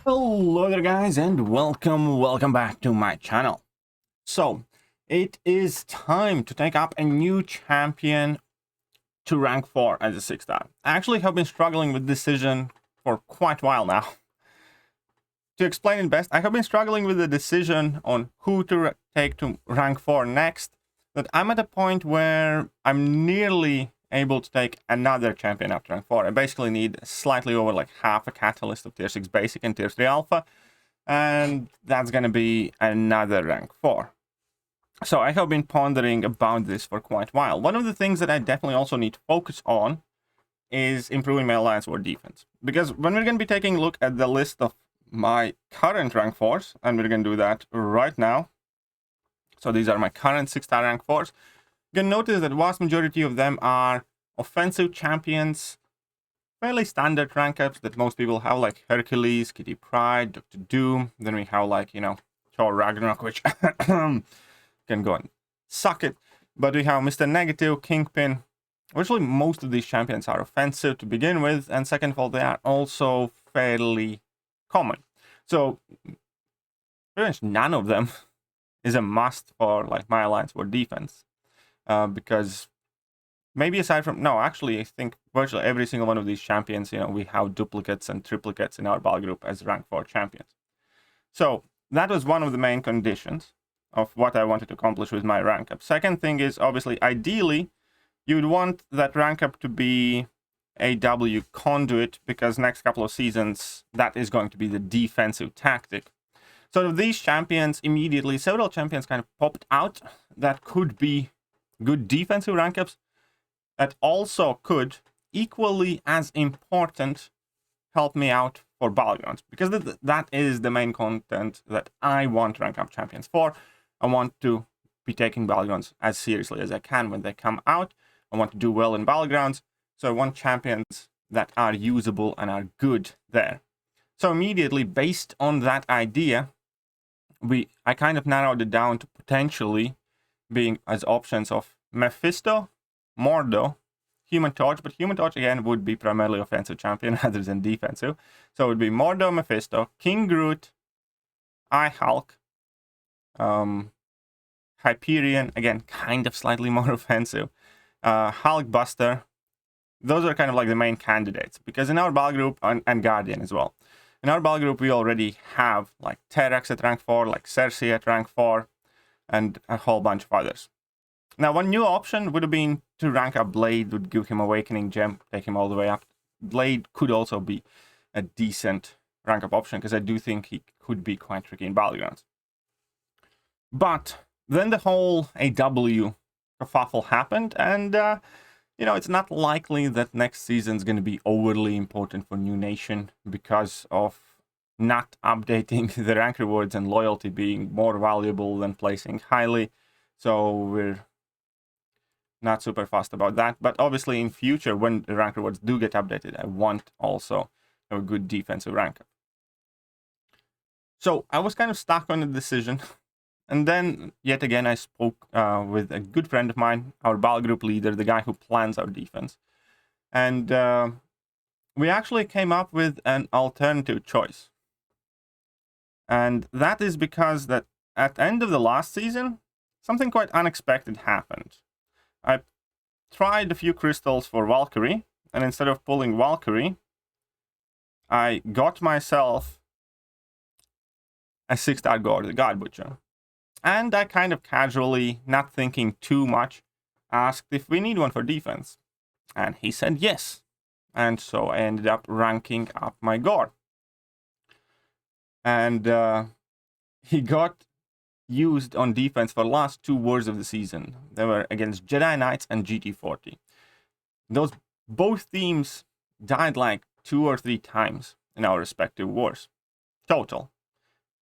Hello there guys and welcome back to my channel. So it is time to take up a new champion to rank 4 as a 6-star. I actually have been struggling with decision for quite a while now. To explain it best, I have been struggling with the decision on who to take to rank 4 next, that I'm at a point where I'm nearly able to take another champion after rank 4. I basically need slightly over like half a catalyst of tier 6 basic and tier 3 alpha, and that's going to be another rank 4. So I have been pondering about this for quite a while. One of the things that I definitely also need to focus on is improving my alliance war defense, because when we're going to be taking a look at the list of my current rank 4s, and we're going to do that right now. So these are my current 6-star rank 4s. You can notice that vast majority of them are offensive champions, fairly standard rank ups that most people have, like Hercules, Kitty Pryde, Dr. Doom. Then we have like, Thor Ragnarok, which can go and suck it. But we have Mr. Negative, Kingpin. Virtually most of these champions are offensive to begin with, and second of all, they are also fairly common. So pretty much none of them is a must for like my alliance war defense. Because maybe aside from, no, actually, I think virtually every single one of these champions, we have duplicates and triplicates in our battle group as rank 4 champions. So that was one of the main conditions of what I wanted to accomplish with my rank up. Second thing is, obviously, ideally, you'd want that rank up to be a W conduit, because next couple of seasons, that is going to be the defensive tactic. So of these champions, immediately, several champions kind of popped out that could be good defensive rank ups, that also could, equally as important, help me out for battlegrounds, because that is the main content that I want rank up champions for. I want to be taking battlegrounds as seriously as I can when they come out. I want to do well in battlegrounds, so I want champions that are usable and are good there. So immediately, based on that idea, I kind of narrowed it down to potentially being as options of Mephisto, Mordo, Human Torch, but Human Torch again would be primarily offensive champion rather than defensive. So it would be Mordo, Mephisto, King Groot, Hulk, Hyperion, again kind of slightly more offensive, Hulkbuster. Those are kind of like the main candidates, because in our battle group, and Guardian as well, in our battle group we already have like Terax at rank 4, like Cersei at rank 4, and a whole bunch of others. Now, one new option would have been to rank up Blade, would give him Awakening Gem, take him all the way up. Blade could also be a decent rank up option, because I do think he could be quite tricky in battlegrounds. But then the whole AW kerfuffle happened, and it's not likely that next season is going to be overly important for New Nation because of not updating the rank rewards and loyalty being more valuable than placing highly. So we're not super fast about that. But obviously in future, when the rank rewards do get updated, I want also a good defensive rank up. So I was kind of stuck on the decision. And then, yet again, I spoke with a good friend of mine, our battle group leader, the guy who plans our defense. And we actually came up with an alternative choice. And that is because that at the end of the last season, something quite unexpected happened. I tried a few crystals for Valkyrie, and instead of pulling Valkyrie, I got myself a 6-star Gore, the God Butcher. And I kind of casually, not thinking too much, asked if we need one for defense. And he said yes. And so I ended up ranking up my Gore. And he got used on defense for the last 2 wars of the season. They were against Jedi Knights and GT40. Those both teams died like 2 or 3 times in our respective wars total.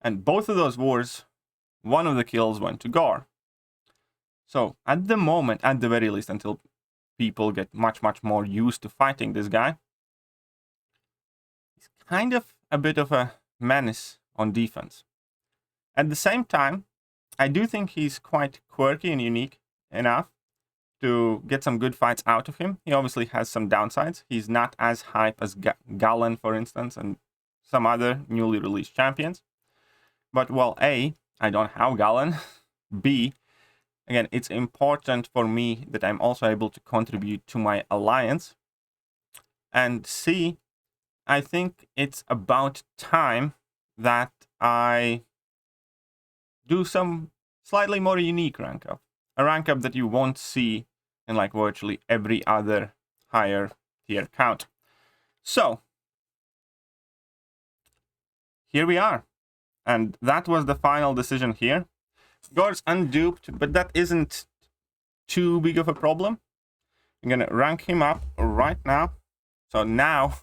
And both of those wars, one of the kills went to Gore. So at the moment, at the very least, until people get much more used to fighting this guy, he's kind of a bit of a menace on defense. At the same time, I do think he's quite quirky and unique enough to get some good fights out of him. He obviously has some downsides. He's not as hype as Galen, for instance, and some other newly released champions. But, well, A, I don't have Galen. B, again, it's important for me that I'm also able to contribute to my alliance. And C, I think it's about time that I do some slightly more unique rank up. A rank up that you won't see in like virtually every other higher tier count. So, here we are. And that was the final decision here. Gor's unduped, but that isn't too big of a problem. I'm gonna rank him up right now. So now,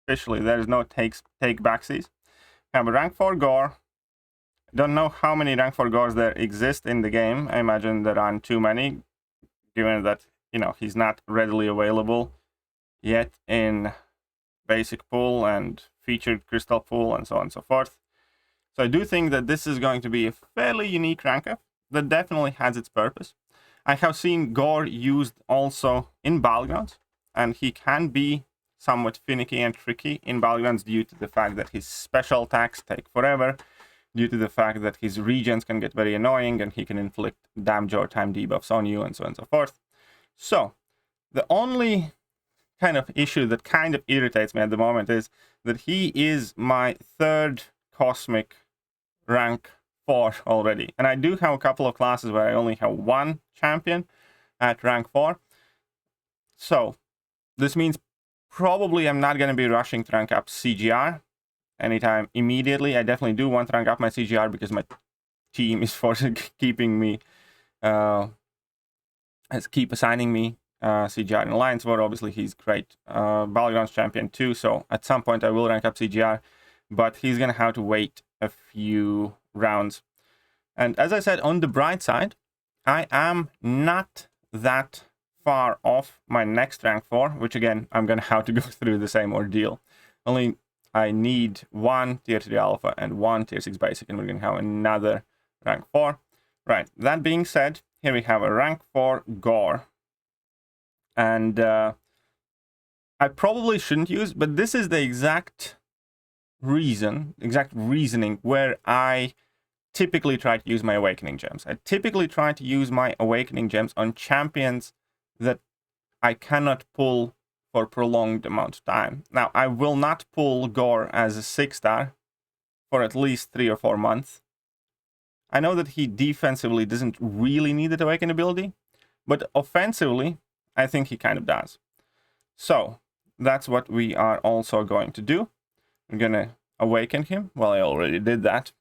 officially, there's no take backsies. I have a rank 4 Gor. Don't know how many rank 4 Gors there exist in the game. I imagine there aren't too many, given that, you know, he's not readily available yet in basic pool and featured crystal pool and so on and so forth. So I do think that this is going to be a fairly unique rank up that definitely has its purpose. I have seen Gor used also in Battlegrounds, and he can be somewhat finicky and tricky in Battlegrounds due to the fact that his special attacks take forever, due to the fact that his regions can get very annoying and he can inflict damage or time debuffs on you and so on and so forth. So, the only kind of issue that kind of irritates me at the moment is that he is my third Cosmic rank 4 already. And I do have a couple of classes where I only have one champion at rank 4. So, this means probably I'm not going to be rushing to rank up CGR anytime immediately. I definitely do want to rank up my CGR because my team is keeping me, keep assigning me CGR in Alliance War. Obviously, he's great Battlegrounds champion too, so at some point I will rank up CGR, but he's going to have to wait a few rounds. And as I said, on the bright side, I am not that far off my next rank 4, which again, I'm going to have to go through the same ordeal. Only I need one tier 3 alpha and one tier 6 basic, and we're going to have another rank 4. Right, that being said, here we have a rank 4 Gor. And I probably shouldn't use, but this is the exact reasoning where I typically try to use my Awakening Gems. I typically try to use my Awakening Gems on champions that I cannot pull for prolonged amount of time. Now, I will not pull Gor as a 6-star for at least 3 or 4 months. I know that he defensively doesn't really need the Awaken ability, but offensively, I think he kind of does. So, that's what we are also going to do. I'm going to awaken him. Well, I already did that.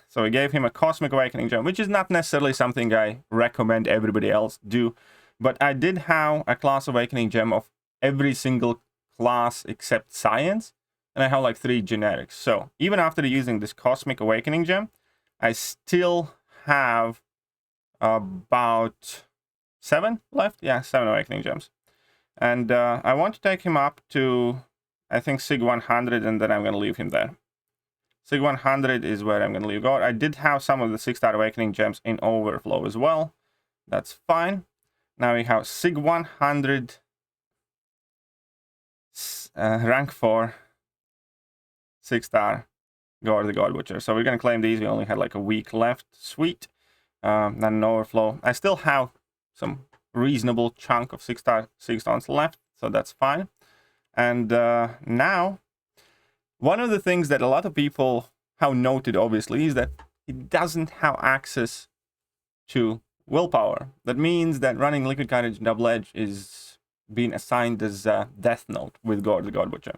So I gave him a Cosmic Awakening Gem, which is not necessarily something I recommend everybody else do. But I did have a class Awakening Gem of every single class except Science. And I have like 3 generics. So even after using this Cosmic Awakening Gem, I still have about 7 left. Yeah, 7 Awakening Gems. And I want to take him up to, I think, Sig 100, and then I'm going to leave him there. Sig 100 is where I'm going to leave Gor. I did have some of the 6-star Awakening Gems in Overflow as well. That's fine. Now we have Sig 100, rank 4, 6-star Gor the God Butcher. So we're going to claim these. We only had like a week left. Sweet. Then an Overflow. I still have some reasonable chunk of 6-star 6-stones left, so that's fine. And now, one of the things that a lot of people have noted, obviously, is that it doesn't have access to willpower. That means that running Liquid Courage Double Edge is being assigned as a Death Note with Gor the God Butcher.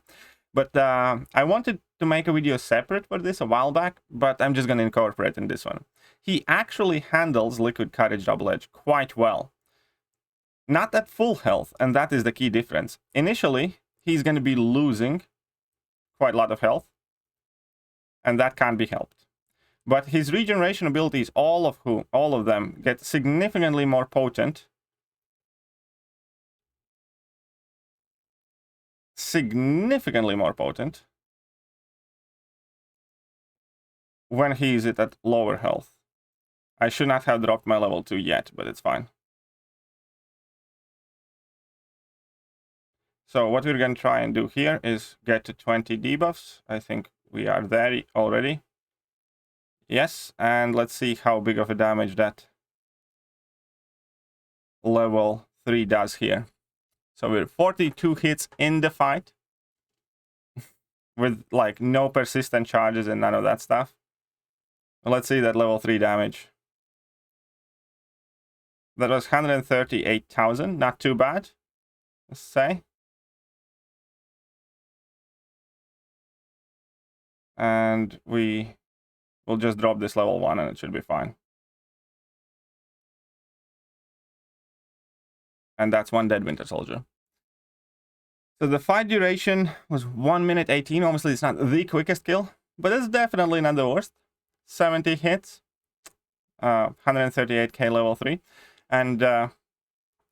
But I wanted to make a video separate for this a while back, but I'm just going to incorporate in this one. He actually handles Liquid Courage Double Edge quite well. Not at full health, and that is the key difference. Initially, he's going to be losing quite a lot of health, and that can't be helped. But his regeneration abilities, all of them, get significantly more potent. Significantly more potent when he's at lower health. I should not have dropped my level 2 yet, but it's fine. So what we're going to try and do here is get to 20 debuffs. I think we are there already. Yes, and let's see how big of a damage that level 3 does here. So we're 42 hits in the fight with like no persistent charges and none of that stuff. Let's see that level 3 damage. That was 138,000, not too bad, let's say. And we will just drop this level 1 and it should be fine. And that's one dead Winter Soldier. So the fight duration was 1 minute 18. Obviously, it's not the quickest kill, but it's definitely not the worst. 70 hits, 138k level 3. And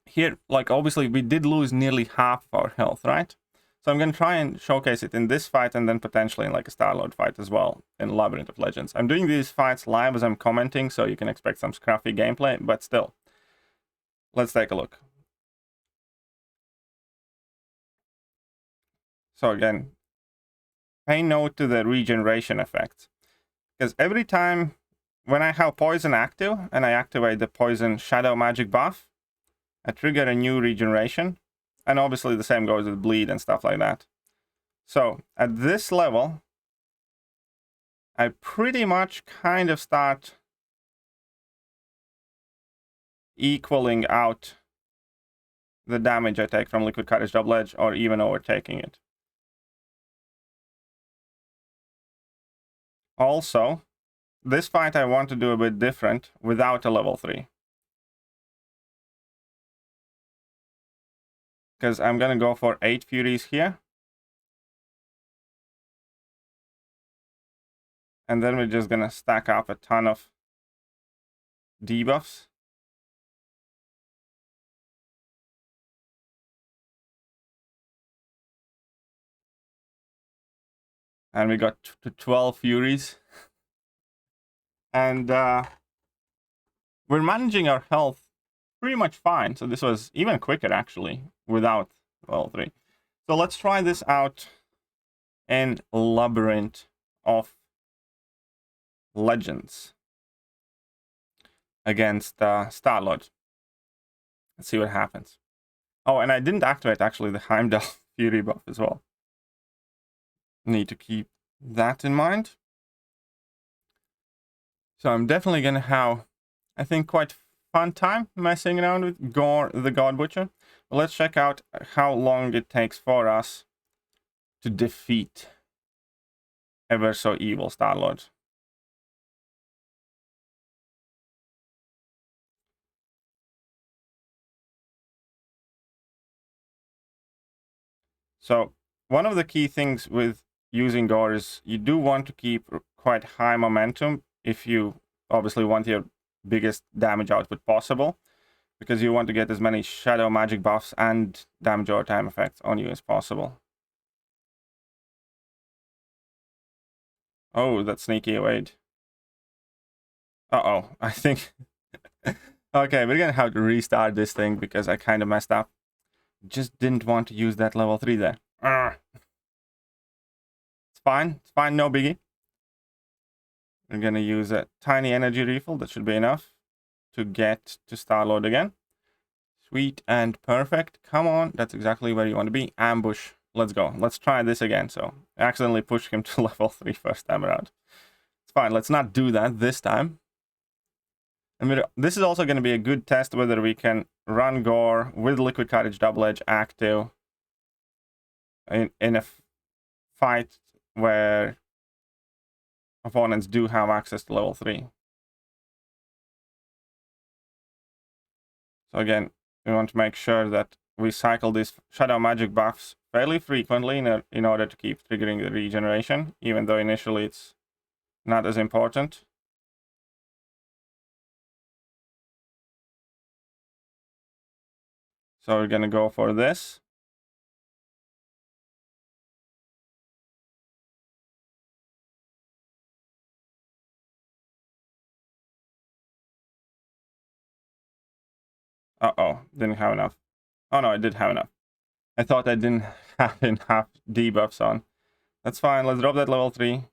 here, like, obviously, we did lose nearly half of our health, right? So I'm going to try and showcase it in this fight and then potentially in like a Star-Lord fight as well in Labyrinth of Legends. I'm doing these fights live as I'm commenting, so you can expect some scruffy gameplay, but still. Let's take a look. So again, pay note to the regeneration effect. Because every time when I have poison active and I activate the poison shadow magic buff, I trigger a new regeneration. And obviously the same goes with bleed and stuff like that. So at this level, I pretty much kind of start equaling out the damage I take from Liquid Courage Double Edge or even overtaking it. Also, this fight I want to do a bit different without a level 3. Because I'm going to go for 8 Furies here. And then we're just going to stack up a ton of debuffs. And we got to 12 Furies. And we're managing our health pretty much fine. So this was even quicker, actually, without level 3. So let's try this out in Labyrinth of Legends against Star-Lord. Let's see what happens. Oh, and I didn't activate, actually, the Heimdall Fury buff as well. Need to keep that in mind. So I'm definitely going to have, I think, quite fun time messing around with Gore the God Butcher. But let's check out how long it takes for us to defeat ever so evil Star-Lord. So one of the key things with using Gore is you do want to keep quite high momentum if you obviously want your biggest damage output possible, because you want to get as many shadow magic buffs and damage over time effects on you as possible. Oh, that sneaky evade. Uh-oh, I think... Okay, we're gonna have to restart this thing because I kind of messed up. Just didn't want to use that level 3 there. It's fine, no biggie. We're gonna use a tiny energy refill, that should be enough to get to Star-Lord again. Sweet and perfect. Come on, that's exactly where you want to be. Ambush. Let's go. Let's try this again. So I accidentally pushed him to level 3 first time around. It's fine. Let's not do that this time. And this is also going to be a good test whether we can run Gore with Liquid Courage Double Edge active in a fight where opponents do have access to level 3. So again, we want to make sure that we cycle these shadow magic buffs fairly frequently in order to keep triggering the regeneration, even though initially it's not as important. So we're gonna go for this. Uh-oh, didn't have enough. Oh no, I did have enough. I thought I didn't have enough debuffs on. That's fine. Let's drop that level 3,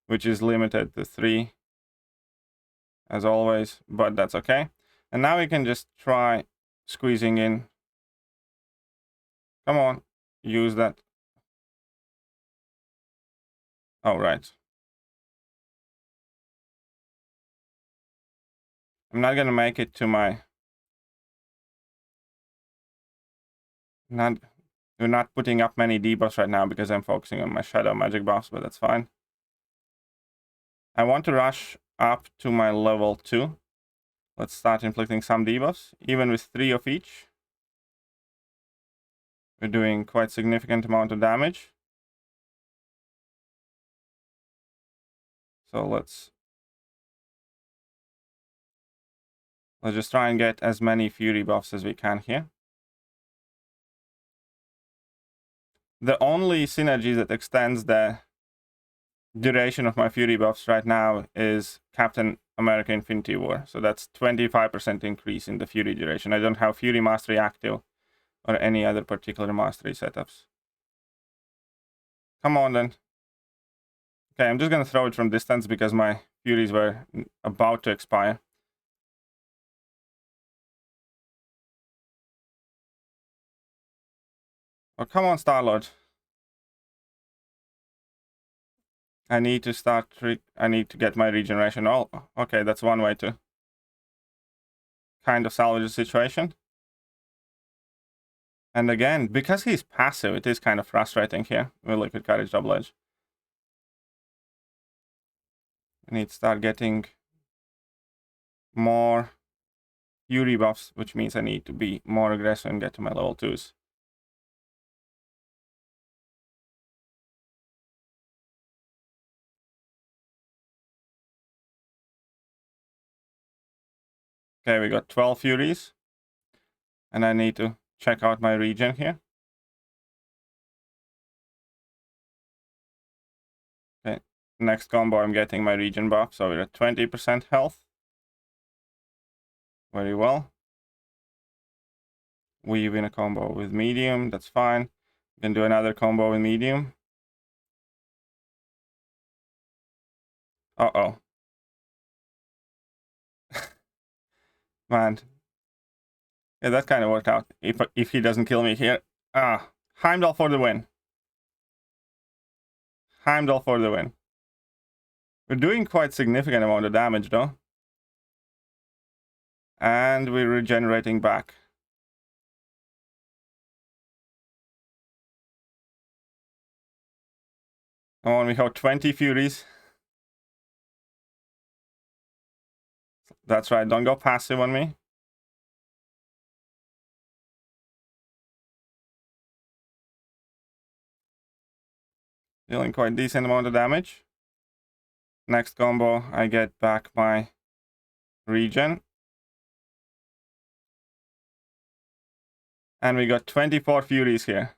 which is limited to 3, as always, but that's okay. And now we can just try squeezing in. Come on, use that. Oh, right. I'm not gonna make it to my... We're not putting up many debuffs right now because I'm focusing on my shadow magic buffs, but that's fine. I want to rush up to my level 2. Let's start inflicting some debuffs, even with 3 of each. We're doing quite significant amount of damage. So let's just try and get as many fury buffs as we can here. The only synergy that extends the duration of my fury buffs right now is Captain America Infinity War. So that's 25% increase in the fury duration. I don't have Fury Mastery active or any other particular mastery setups. Come on then. Okay, I'm just gonna throw it from distance because my furies were about to expire. Oh, come on, Star-Lord. I need to start... I need to get my regeneration. Oh, okay, that's one way to kind of salvage the situation. And again, because he's passive, it is kind of frustrating here with Liquid Courage Double Edge. I need to start getting more fury buffs, which means I need to be more aggressive and get to my level 2s. Okay, we got 12 furies. And I need to check out my regen here. Okay, next combo I'm getting my regen buff, so we're at 20% health. Very well. Weave in a combo with medium, that's fine. We can do another combo with medium. Uh-oh. Man. Yeah, that kind of worked out. If he doesn't kill me here. Heimdall for the win. Heimdall for the win. We're doing quite significant amount of damage though. And we're regenerating back. Come on, we have 20 furies. That's right, don't go passive on me. Dealing quite decent amount of damage. Next combo, I get back my regen. And we got 24 furies here.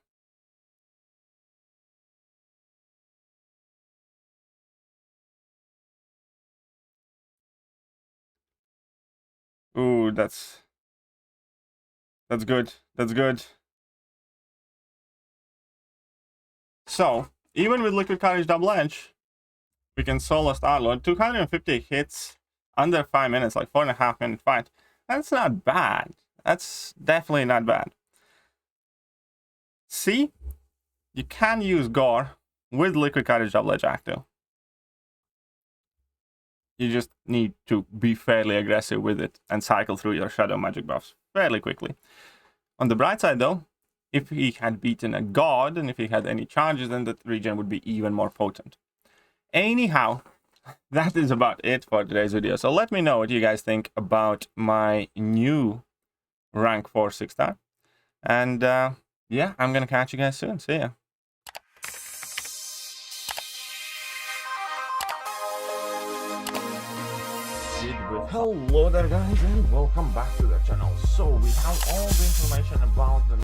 Ooh, that's good. That's good. So, even with Liquid Courage Double Edge, we can solo Star-Lord. 250 hits under 5 minutes, like 4.5 minute fight. That's not bad. That's definitely not bad. See, you can use Gore with Liquid Courage Double Edge active. You just need to be fairly aggressive with it and cycle through your shadow magic buffs fairly quickly. On the bright side though, if he had beaten a god and if he had any charges, then that regen would be even more potent. Anyhow, that is about it for today's video. So let me know what you guys think about my new rank 4 6-star. And yeah, I'm gonna catch you guys soon. See ya. Hello there guys and welcome back to the channel. So we have all the information about the